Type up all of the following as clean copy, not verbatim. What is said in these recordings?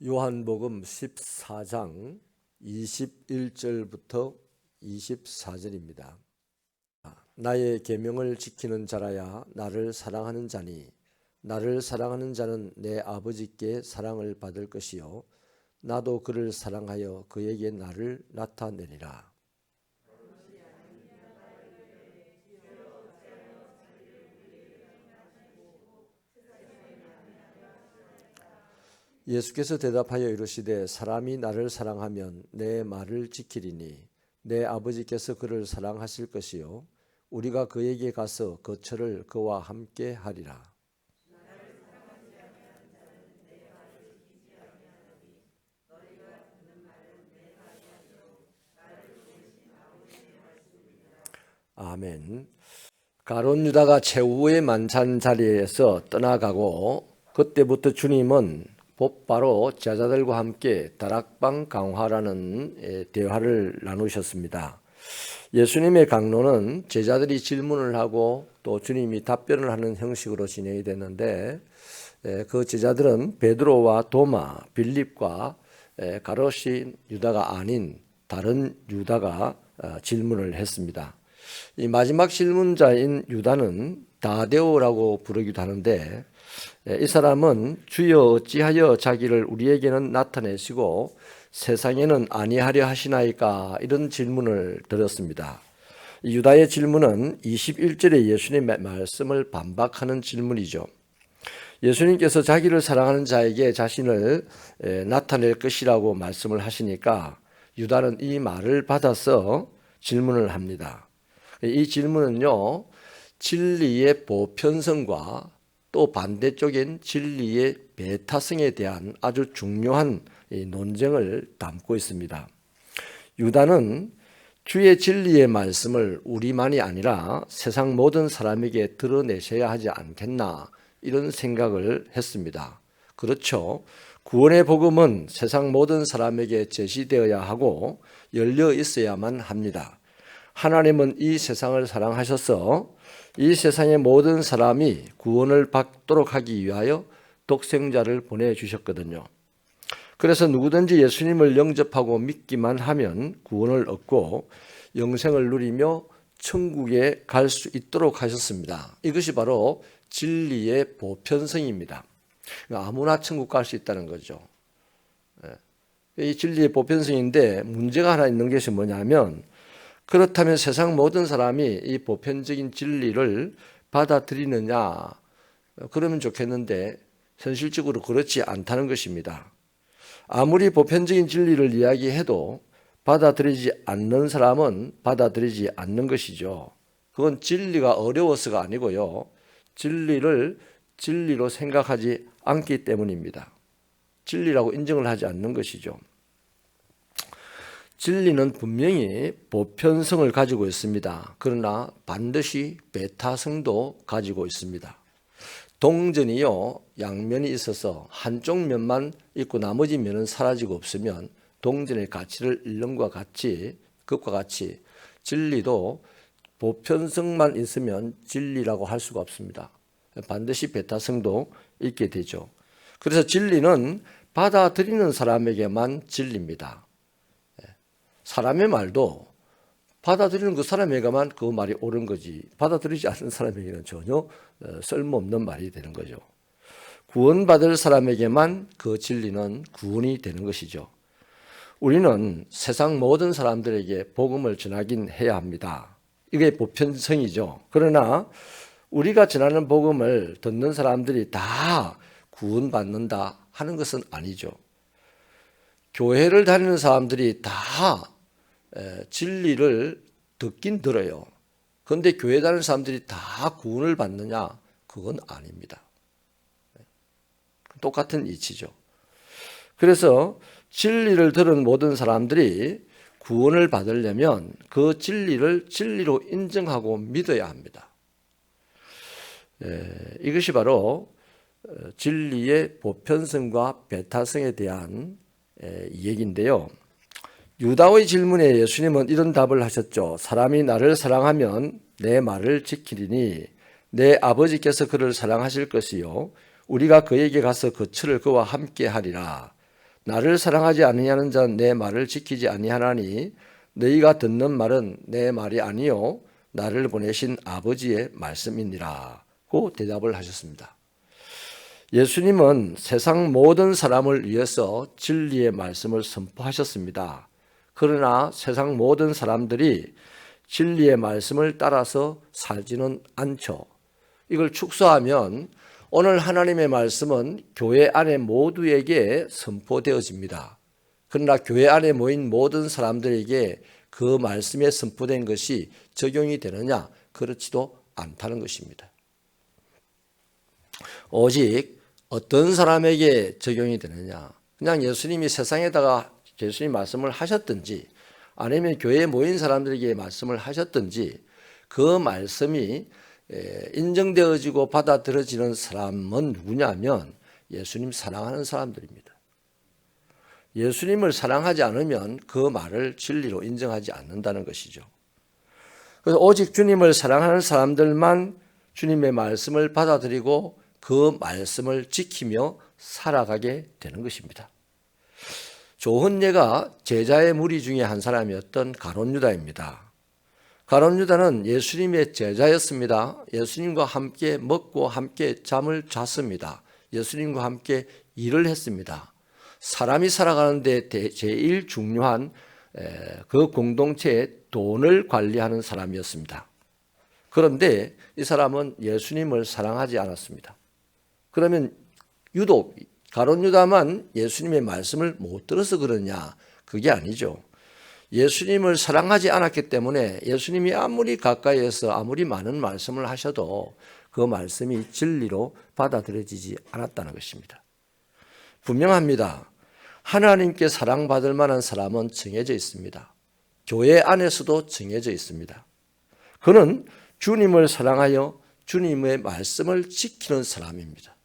요한복음 14장 21절부터 24절입니다. 나의 계명을 지키는 자라야 나를 사랑하는 자니 나를 사랑하는 자는 내 아버지께 사랑을 받을 것이요 나도 그를 사랑하여 그에게 나를 나타내리라. 예수께서 대답하여 이르시되 사람이 나를 사랑하면 내 말을 지키리니 내 아버지께서 그를 사랑하실 것이요 우리가 그에게 가서 거처를 그와 함께 하리라. 아멘. 가룟 유다가 최후의 만찬 자리에서 떠나가고 그때부터 주님은 곧바로 제자들과 함께 다락방 강화라는 대화를 나누셨습니다. 예수님의 강론은 제자들이 질문을 하고 또 주님이 답변을 하는 형식으로 진행이 됐는데 그 제자들은 베드로와 도마, 빌립과 가롯인 유다가 아닌 다른 유다가 질문을 했습니다. 이 마지막 질문자인 유다는 다데오라고 부르기도 하는데 이 사람은 주여 어찌하여 자기를 우리에게는 나타내시고 세상에는 아니하려 하시나이까 이런 질문을 드렸습니다. 유다의 질문은 21절의 예수님의 말씀을 반박하는 질문이죠. 예수님께서 자기를 사랑하는 자에게 자신을 나타낼 것이라고 말씀을 하시니까 유다는 이 말을 받아서 질문을 합니다. 이 질문은요, 진리의 보편성과 또 반대쪽인 진리의 배타성에 대한 아주 중요한 논쟁을 담고 있습니다. 유다는 주의 진리의 말씀을 우리만이 아니라 세상 모든 사람에게 드러내셔야 하지 않겠나 이런 생각을 했습니다. 그렇죠. 구원의 복음은 세상 모든 사람에게 제시되어야 하고 열려 있어야만 합니다. 하나님은 이 세상을 사랑하셔서 이 세상의 모든 사람이 구원을 받도록 하기 위하여 독생자를 보내주셨거든요. 그래서 누구든지 예수님을 영접하고 믿기만 하면 구원을 얻고 영생을 누리며 천국에 갈 수 있도록 하셨습니다. 이것이 바로 진리의 보편성입니다. 아무나 천국 갈 수 있다는 거죠. 이 진리의 보편성인데 문제가 하나 있는 것이 뭐냐면 그렇다면 세상 모든 사람이 이 보편적인 진리를 받아들이느냐 그러면 좋겠는데 현실적으로 그렇지 않다는 것입니다. 아무리 보편적인 진리를 이야기해도 받아들이지 않는 사람은 받아들이지 않는 것이죠. 그건 진리가 어려워서가 아니고요. 진리를 진리로 생각하지 않기 때문입니다. 진리라고 인정을 하지 않는 것이죠. 진리는 분명히 보편성을 가지고 있습니다. 그러나 반드시 배타성도 가지고 있습니다. 동전이요, 양면이 있어서 한쪽 면만 있고 나머지 면은 사라지고 없으면 동전의 가치를 잃는 것과 같이 진리도 보편성만 있으면 진리라고 할 수가 없습니다. 반드시 배타성도 있게 되죠. 그래서 진리는 받아들이는 사람에게만 진리입니다. 사람의 말도 받아들이는 그 사람에게만 그 말이 옳은 거지 받아들이지 않는 사람에게는 전혀 쓸모없는 말이 되는 거죠. 구원받을 사람에게만 그 진리는 구원이 되는 것이죠. 우리는 세상 모든 사람들에게 복음을 전하긴 해야 합니다. 이게 보편성이죠. 그러나 우리가 전하는 복음을 듣는 사람들이 다 구원받는다 하는 것은 아니죠. 교회를 다니는 사람들이 다 진리를 듣긴 들어요. 그런데 교회 다니는 사람들이 다 구원을 받느냐? 그건 아닙니다. 똑같은 이치죠. 그래서 진리를 들은 모든 사람들이 구원을 받으려면 그 진리를 진리로 인정하고 믿어야 합니다. 이것이 바로 진리의 보편성과 배타성에 대한 얘기인데요. 유다의 질문에 예수님은 이런 답을 하셨죠. 사람이 나를 사랑하면 내 말을 지키리니 내 아버지께서 그를 사랑하실 것이요 우리가 그에게 가서 거처를 그와 함께 하리라. 나를 사랑하지 아니하는 자는 내 말을 지키지 아니하나니 너희가 듣는 말은 내 말이 아니요 나를 보내신 아버지의 말씀이니라 고 대답을 하셨습니다. 예수님은 세상 모든 사람을 위해서 진리의 말씀을 선포하셨습니다. 그러나 세상 모든 사람들이 진리의 말씀을 따라서 살지는 않죠. 이걸 축소하면 오늘 하나님의 말씀은 교회 안에 모두에게 선포되어집니다. 그러나 교회 안에 모인 모든 사람들에게 그 말씀에 선포된 것이 적용이 되느냐? 그렇지도 않다는 것입니다. 오직 어떤 사람에게 적용이 되느냐? 그냥 예수님이 세상에다가 예수님 말씀을 하셨든지 아니면 교회에 모인 사람들에게 말씀을 하셨든지 그 말씀이 인정되어지고 받아들여지는 사람은 누구냐면 예수님 사랑하는 사람들입니다. 예수님을 사랑하지 않으면 그 말을 진리로 인정하지 않는다는 것이죠. 그래서 오직 주님을 사랑하는 사람들만 주님의 말씀을 받아들이고 그 말씀을 지키며 살아가게 되는 것입니다. 좋은 예가 제자의 무리 중에 한 사람이었던 가룟 유다입니다. 가룟 유다는 예수님의 제자였습니다. 예수님과 함께 먹고 함께 잠을 잤습니다. 예수님과 함께 일을 했습니다. 사람이 살아가는데 제일 중요한 그 공동체의 돈을 관리하는 사람이었습니다. 그런데 이 사람은 예수님을 사랑하지 않았습니다. 그러면 유독 가룟 유다만 예수님의 말씀을 못 들어서 그러냐? 그게 아니죠. 예수님을 사랑하지 않았기 때문에 예수님이 아무리 가까이에서 아무리 많은 말씀을 하셔도 그 말씀이 진리로 받아들여지지 않았다는 것입니다. 분명합니다. 하나님께 사랑받을 만한 사람은 정해져 있습니다. 교회 안에서도 정해져 있습니다. 그는 주님을 사랑하여 주님의 말씀을 지키는 사람입니다.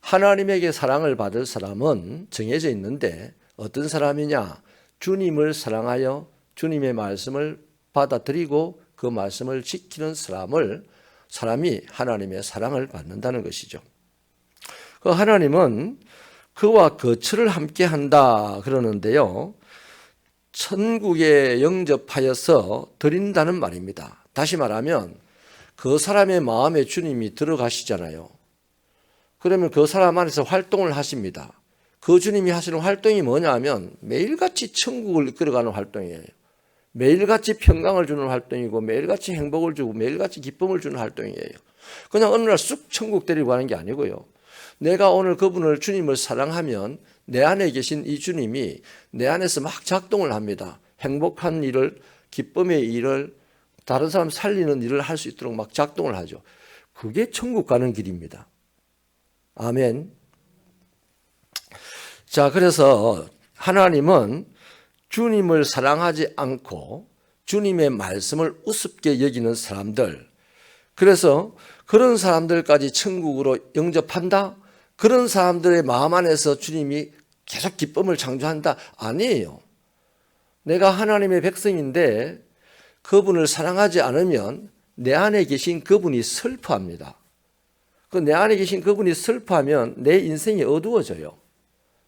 하나님에게 사랑을 받을 사람은 정해져 있는데 어떤 사람이냐? 주님을 사랑하여 주님의 말씀을 받아들이고 그 말씀을 지키는 사람이 하나님의 사랑을 받는다는 것이죠. 그 하나님은 그와 거처를 함께 한다 그러는데요. 천국에 영접하여서 드린다는 말입니다. 다시 말하면 그 사람의 마음에 주님이 들어가시잖아요. 그러면 그 사람 안에서 활동을 하십니다. 그 주님이 하시는 활동이 뭐냐면 매일같이 천국을 이끌어가는 활동이에요. 매일같이 평강을 주는 활동이고 매일같이 행복을 주고 매일같이 기쁨을 주는 활동이에요. 그냥 어느 날 쑥 천국 데리고 가는 게 아니고요. 내가 오늘 그분을 주님을 사랑하면 내 안에 계신 이 주님이 내 안에서 막 작동을 합니다. 행복한 일을, 기쁨의 일을, 다른 사람 살리는 일을 할 수 있도록 막 작동을 하죠. 그게 천국 가는 길입니다. 아멘. 자, 그래서 하나님은 주님을 사랑하지 않고 주님의 말씀을 우습게 여기는 사람들, 그래서 그런 사람들까지 천국으로 영접한다? 그런 사람들의 마음 안에서 주님이 계속 기쁨을 창조한다? 아니에요. 내가 하나님의 백성인데 그분을 사랑하지 않으면 내 안에 계신 그분이 슬퍼합니다. 내 안에 계신 그분이 슬퍼하면 내 인생이 어두워져요.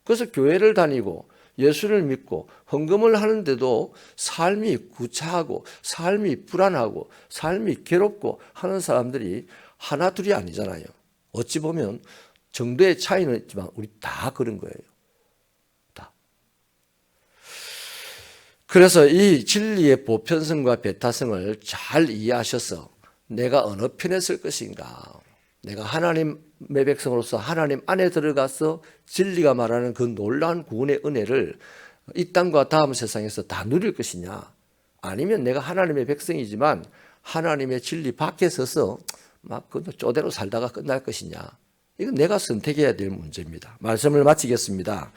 그래서 교회를 다니고 예수를 믿고 헌금을 하는데도 삶이 구차하고 삶이 불안하고 삶이 괴롭고 하는 사람들이 하나 둘이 아니잖아요. 어찌 보면 정도의 차이는 있지만 우리 다 그런 거예요. 다. 그래서 이 진리의 보편성과 배타성을 잘 이해하셔서 내가 어느 편에 설 것인가, 내가 하나님의 백성으로서 하나님 안에 들어가서 진리가 말하는 그 놀라운 구원의 은혜를 이 땅과 다음 세상에서 다 누릴 것이냐, 아니면 내가 하나님의 백성이지만 하나님의 진리 밖에 서서 막 그 쪼대로 살다가 끝날 것이냐, 이건 내가 선택해야 될 문제입니다. 말씀을 마치겠습니다.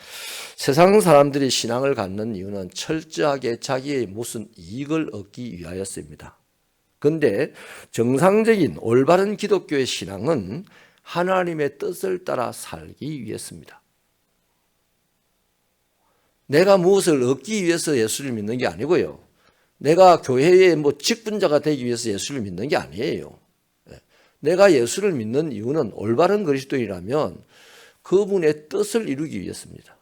세상 사람들이 신앙을 갖는 이유는 철저하게 자기의 무슨 이익을 얻기 위하였습니다. 그런데 정상적인 올바른 기독교의 신앙은 하나님의 뜻을 따라 살기 위해서입니다. 내가 무엇을 얻기 위해서 예수를 믿는 게 아니고요. 내가 교회의 직분자가 되기 위해서 예수를 믿는 게 아니에요. 내가 예수를 믿는 이유는 올바른 그리스도인이라면 그분의 뜻을 이루기 위해서입니다.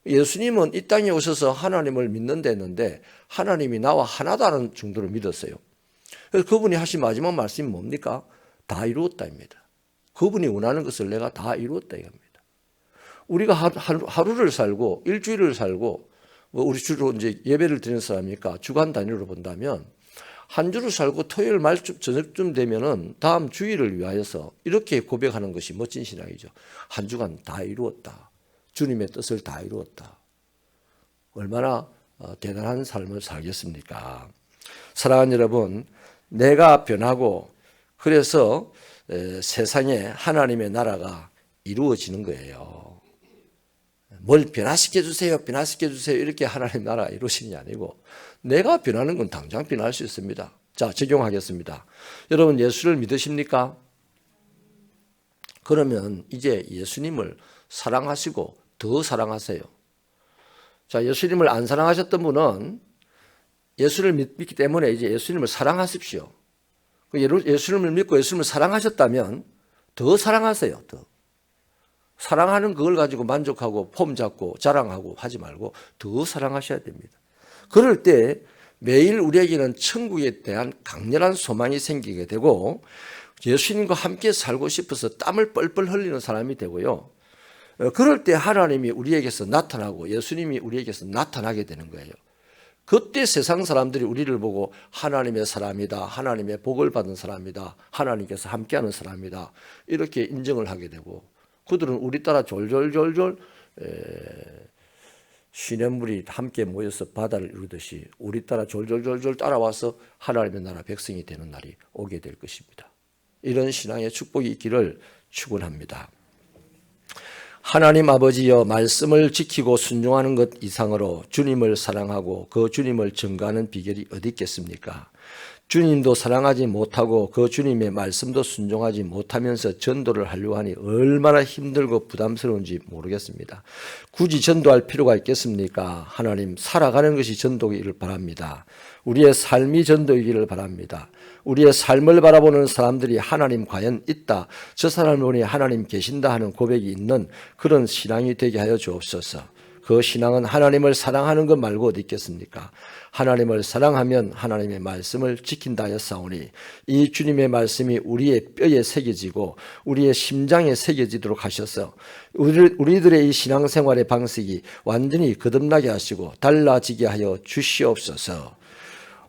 예수님은 이 땅에 오셔서 하나님을 믿는다 했는데 하나님이 나와 하나다는 정도로 믿었어요. 그래서 그분이 하신 마지막 말씀이 뭡니까? 다 이루었다입니다. 그분이 원하는 것을 내가 다 이루었다 이겁니다. 우리가 하루를 살고 일주일을 살고 우리 주로 이제 예배를 드리는 사람이니까 주간 단위로 본다면 한 주를 살고 토요일 말쯤 저녁쯤 되면은 다음 주일을 위하여서 이렇게 고백하는 것이 멋진 신앙이죠. 한 주간 다 이루었다. 주님의 뜻을 다 이루었다. 얼마나 대단한 삶을 살겠습니까? 사랑하는 여러분, 내가 변하고 그래서 세상에 하나님의 나라가 이루어지는 거예요. 뭘 변화시켜 주세요, 변화시켜 주세요 이렇게 하나님 나라가 이루어지는 게 아니고 내가 변하는 건 당장 변할 수 있습니다. 자, 적용하겠습니다. 여러분 예수를 믿으십니까? 그러면 이제 예수님을 사랑하시고 더 사랑하세요. 자, 예수님을 안 사랑하셨던 분은 예수를 믿기 때문에 이제 예수님을 사랑하십시오. 예수님을 믿고 예수님을 사랑하셨다면 더 사랑하세요. 더. 사랑하는 그걸 가지고 만족하고 폼 잡고 자랑하고 하지 말고 더 사랑하셔야 됩니다. 그럴 때 매일 우리에게는 천국에 대한 강렬한 소망이 생기게 되고 예수님과 함께 살고 싶어서 땀을 뻘뻘 흘리는 사람이 되고요. 그럴 때 하나님이 우리에게서 나타나고 예수님이 우리에게서 나타나게 되는 거예요. 그때 세상 사람들이 우리를 보고 하나님의 사람이다, 하나님의 복을 받은 사람이다, 하나님께서 함께하는 사람이다 이렇게 인정을 하게 되고 그들은 우리 따라 졸졸졸졸 시냇물이 함께 모여서 바다를 이루듯이 우리 따라 졸졸졸졸 따라와서 하나님의 나라 백성이 되는 날이 오게 될 것입니다. 이런 신앙의 축복이 있기를 축원합니다. 하나님 아버지여, 말씀을 지키고 순종하는 것 이상으로 주님을 사랑하고 그 주님을 증거하는 비결이 어디 있겠습니까? 주님도 사랑하지 못하고 그 주님의 말씀도 순종하지 못하면서 전도를 하려고 하니 얼마나 힘들고 부담스러운지 모르겠습니다. 굳이 전도할 필요가 있겠습니까? 하나님, 살아가는 것이 전도이기를 바랍니다. 우리의 삶이 전도이기를 바랍니다. 우리의 삶을 바라보는 사람들이 하나님 과연 있다, 저 사람을 보니 하나님 계신다 하는 고백이 있는 그런 신앙이 되게 하여 주옵소서. 그 신앙은 하나님을 사랑하는 것 말고 어디 있겠습니까? 하나님을 사랑하면 하나님의 말씀을 지킨다 하였사오니 이 주님의 말씀이 우리의 뼈에 새겨지고 우리의 심장에 새겨지도록 하셔서 우리들의 이 신앙생활의 방식이 완전히 거듭나게 하시고 달라지게 하여 주시옵소서.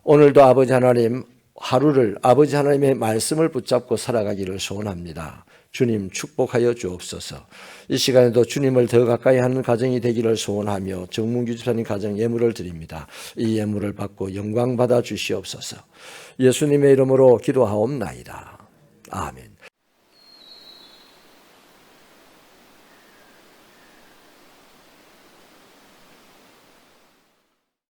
오늘도 아버지 하나님, 하루를 아버지 하나님의 말씀을 붙잡고 살아가기를 소원합니다. 주님 축복하여 주옵소서. 이 시간에도 주님을 더 가까이 하는 가정이 되기를 소원하며 정문규 집사님 가정 예물을 드립니다. 이 예물을 받고 영광 받아 주시옵소서. 예수님의 이름으로 기도하옵나이다. 아멘.